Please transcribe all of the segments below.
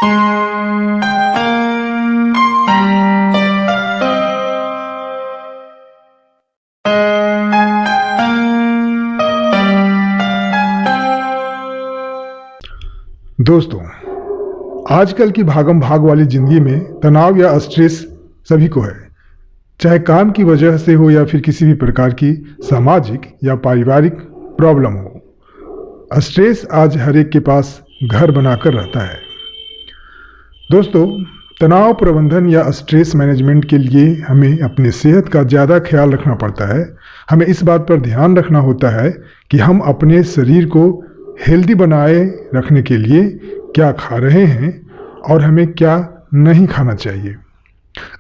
दोस्तों, आजकल की भागम भाग वाली जिंदगी में तनाव या स्ट्रेस सभी को है, चाहे काम की वजह से हो या फिर किसी भी प्रकार की सामाजिक या पारिवारिक प्रॉब्लम हो। स्ट्रेस आज हर एक के पास घर बनाकर रहता है। दोस्तों, तनाव प्रबंधन या स्ट्रेस मैनेजमेंट के लिए हमें अपनी सेहत का ज़्यादा ख्याल रखना पड़ता है। हमें इस बात पर ध्यान रखना होता है कि हम अपने शरीर को हेल्दी बनाए रखने के लिए क्या खा रहे हैं और हमें क्या नहीं खाना चाहिए।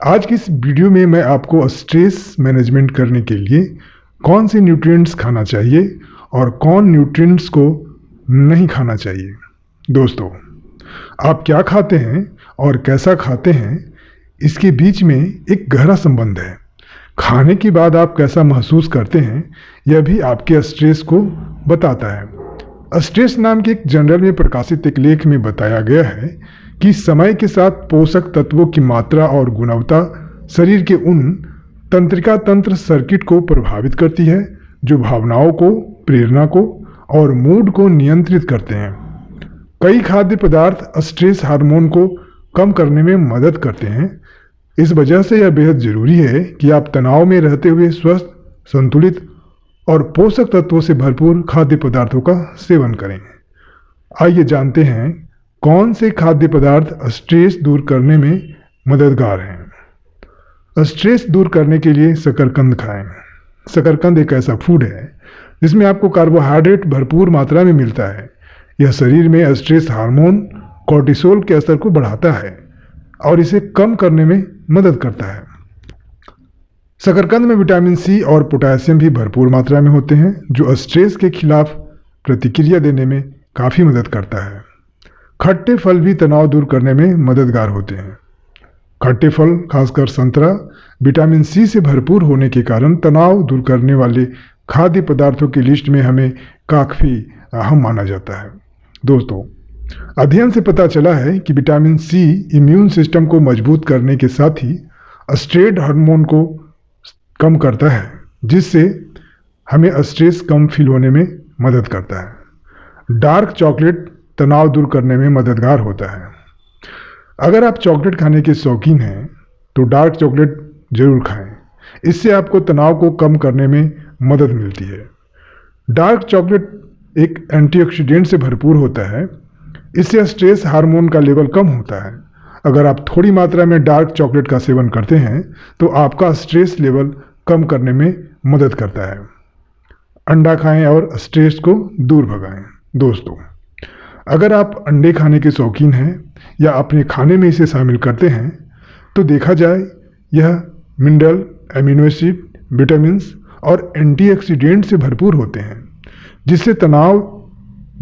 आज की इस वीडियो में मैं आपको स्ट्रेस मैनेजमेंट करने के लिए कौन से न्यूट्रिएंट्स खाना चाहिए और कौन न्यूट्रिएंट्स को नहीं खाना चाहिए। दोस्तों, आप क्या खाते हैं और कैसा खाते हैं, इसके बीच में एक गहरा संबंध है। खाने के बाद आप कैसा महसूस करते हैं, यह भी आपके स्ट्रेस को बताता है। स्ट्रेस नाम के एक जर्नल में प्रकाशित एक लेख में बताया गया है कि समय के साथ पोषक तत्वों की मात्रा और गुणवत्ता शरीर के उन तंत्रिका तंत्र सर्किट को प्रभावित करती है जो भावनाओं को, प्रेरणा को और मूड को नियंत्रित करते हैं। कई खाद्य पदार्थ स्ट्रेस हार्मोन को कम करने में मदद करते हैं। इस वजह से यह बेहद जरूरी है कि आप तनाव में रहते हुए स्वस्थ, संतुलित और पोषक तत्वों से भरपूर खाद्य पदार्थों का सेवन करें। आइए जानते हैं कौन से खाद्य पदार्थ स्ट्रेस दूर करने में मददगार हैं। स्ट्रेस दूर करने के लिए शकरकंद खाएं। शकरकंद एक ऐसा फूड है जिसमें आपको कार्बोहाइड्रेट भरपूर मात्रा में मिलता है। यह शरीर में स्ट्रेस हार्मोन कोर्टिसोल के असर को बढ़ाता है और इसे कम करने में मदद करता है। शकरकंद में विटामिन सी और पोटेशियम भी भरपूर मात्रा में होते हैं जो स्ट्रेस के खिलाफ प्रतिक्रिया देने में काफ़ी मदद करता है। खट्टे फल भी तनाव दूर करने में मददगार होते हैं। खट्टे फल, खासकर संतरा, विटामिन सी से भरपूर होने के कारण तनाव दूर करने वाले खाद्य पदार्थों की लिस्ट में हमें काफ़ी अहम माना जाता है। दोस्तों, अध्ययन से पता चला है कि विटामिन सी इम्यून सिस्टम को मजबूत करने के साथ ही स्ट्रेस हार्मोन को कम करता है, जिससे हमें स्ट्रेस कम फील होने में मदद करता है। डार्क चॉकलेट तनाव दूर करने में मददगार होता है। अगर आप चॉकलेट खाने के शौकीन हैं तो डार्क चॉकलेट जरूर खाएं। इससे आपको तनाव को कम करने में मदद मिलती है। डार्क चॉकलेट एक एंटीऑक्सीडेंट से भरपूर होता है। इससे स्ट्रेस हार्मोन का लेवल कम होता है। अगर आप थोड़ी मात्रा में डार्क चॉकलेट का सेवन करते हैं तो आपका स्ट्रेस लेवल कम करने में मदद करता है। अंडा खाएं और स्ट्रेस को दूर भगाएं। दोस्तों, अगर आप अंडे खाने के शौकीन हैं या अपने खाने में इसे शामिल करते हैं तो देखा जाए यह मिनरल, एमिनो एसिड, विटामिन्स और एंटीऑक्सीडेंट से भरपूर होते हैं, जिससे तनाव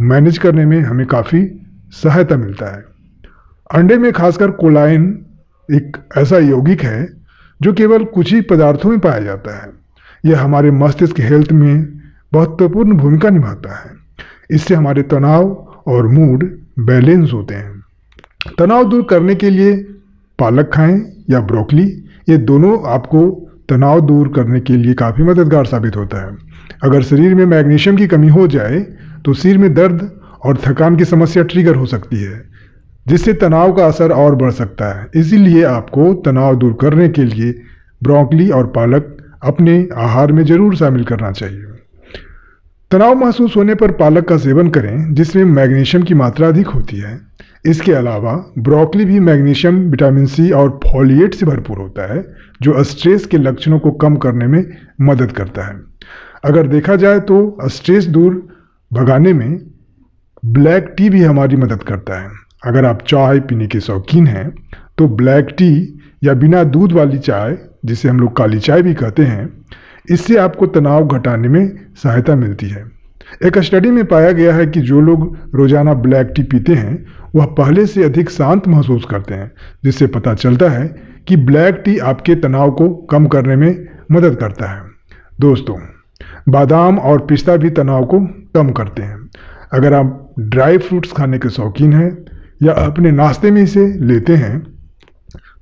मैनेज करने में हमें काफ़ी सहायता मिलता है। अंडे में खासकर कोलाइन एक ऐसा यौगिक है जो केवल कुछ ही पदार्थों में पाया जाता है। यह हमारे मस्तिष्क हेल्थ में महत्वपूर्ण भूमिका निभाता है। इससे हमारे तनाव और मूड बैलेंस होते हैं। तनाव दूर करने के लिए पालक खाएं या ब्रोकली, ये दोनों आपको तनाव दूर करने के लिए काफ़ी मददगार साबित होता है। अगर शरीर में मैग्नीशियम की कमी हो जाए तो सिर में दर्द और थकान की समस्या ट्रिगर हो सकती है, जिससे तनाव का असर और बढ़ सकता है। इसीलिए आपको तनाव दूर करने के लिए ब्रोकली और पालक अपने आहार में जरूर शामिल करना चाहिए। तनाव महसूस होने पर पालक का सेवन करें, जिसमें मैग्नीशियम की मात्रा अधिक होती है। इसके अलावा ब्रोकली भी मैग्नीशियम, विटामिन सी और फोलिएट से भरपूर होता है, जो स्ट्रेस के लक्षणों को कम करने में मदद करता है। अगर देखा जाए तो स्ट्रेस दूर भगाने में ब्लैक टी भी हमारी मदद करता है। अगर आप चाय पीने के शौकीन हैं तो ब्लैक टी या बिना दूध वाली चाय, जिसे हम लोग काली चाय भी कहते हैं, इससे आपको तनाव घटाने में सहायता मिलती है। एक स्टडी में पाया गया है कि जो लोग रोजाना ब्लैक टी पीते हैं वह पहले से अधिक शांत महसूस करते हैं, जिससे पता चलता है कि ब्लैक टी आपके तनाव को कम करने में मदद करता है। दोस्तों, बादाम और पिस्ता भी तनाव को कम करते हैं। अगर आप ड्राई फ्रूट्स खाने के शौकीन हैं या अपने नाश्ते में इसे लेते हैं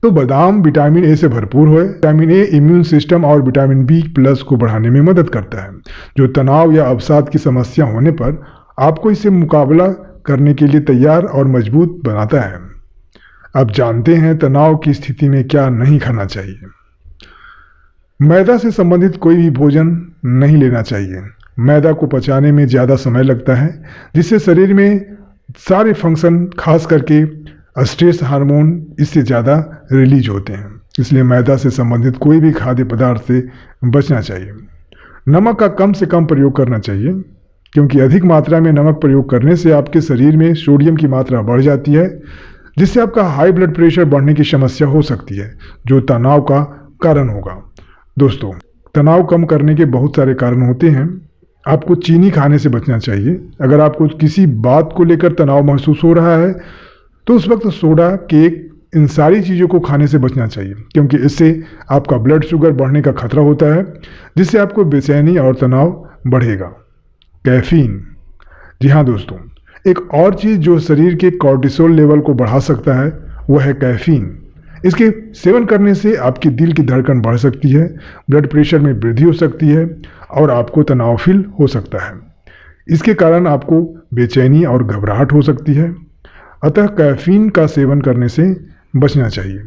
तो बादाम विटामिन ए से भरपूर है। विटामिन ए इम्यून सिस्टम और विटामिन बी प्लस को बढ़ाने में मदद करता है, जो तनाव या अवसाद की समस्या होने पर आपको इससे मुकाबला करने के लिए तैयार और मजबूत बनाता है। अब जानते हैं तनाव की स्थिति में क्या नहीं खाना चाहिए। मैदा से संबंधित कोई भी भोजन नहीं लेना चाहिए। मैदा को पचाने में ज़्यादा समय लगता है, जिससे शरीर में सारे फंक्शन, खास करके स्ट्रेस हार्मोन, इससे ज़्यादा रिलीज होते हैं। इसलिए मैदा से संबंधित कोई भी खाद्य पदार्थ से बचना चाहिए। नमक का कम से कम प्रयोग करना चाहिए, क्योंकि अधिक मात्रा में नमक प्रयोग करने से आपके शरीर में सोडियम की मात्रा बढ़ जाती है, जिससे आपका हाई ब्लड प्रेशर बढ़ने की समस्या हो सकती है, जो तनाव का कारण होगा। दोस्तों, तनाव कम करने के बहुत सारे कारण होते हैं। आपको चीनी खाने से बचना चाहिए। अगर आपको किसी बात को लेकर तनाव महसूस हो रहा है तो उस वक्त सोडा, केक, इन सारी चीज़ों को खाने से बचना चाहिए, क्योंकि इससे आपका ब्लड शुगर बढ़ने का खतरा होता है, जिससे आपको बेचैनी और तनाव बढ़ेगा। कैफीन, जी हाँ दोस्तों, एक और चीज़ जो शरीर के कॉर्टिसोल लेवल को बढ़ा सकता है वह है कैफीन। इसके सेवन करने से आपकी दिल की धड़कन बढ़ सकती है, ब्लड प्रेशर में वृद्धि हो सकती है और आपको तनाव फील हो सकता है। इसके कारण आपको बेचैनी और घबराहट हो सकती है। अतः कैफीन का सेवन करने से बचना चाहिए।